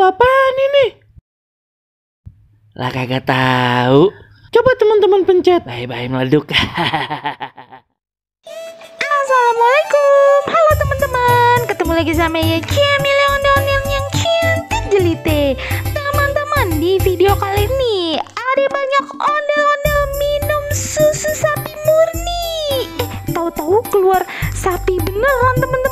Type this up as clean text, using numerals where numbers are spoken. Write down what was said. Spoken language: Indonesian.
apaan ini? Lah kagak tahu. Coba teman-teman pencet. Bye-bye meleduk. Assalamualaikum. Halo teman-teman. Ketemu lagi sama Camille ondel-ondel yang cantik jelite. Teman-teman, di video kali ini ada banyak ondel-ondel minum susu sapi murni. Tahu-tahu keluar sapi beneran teman-teman.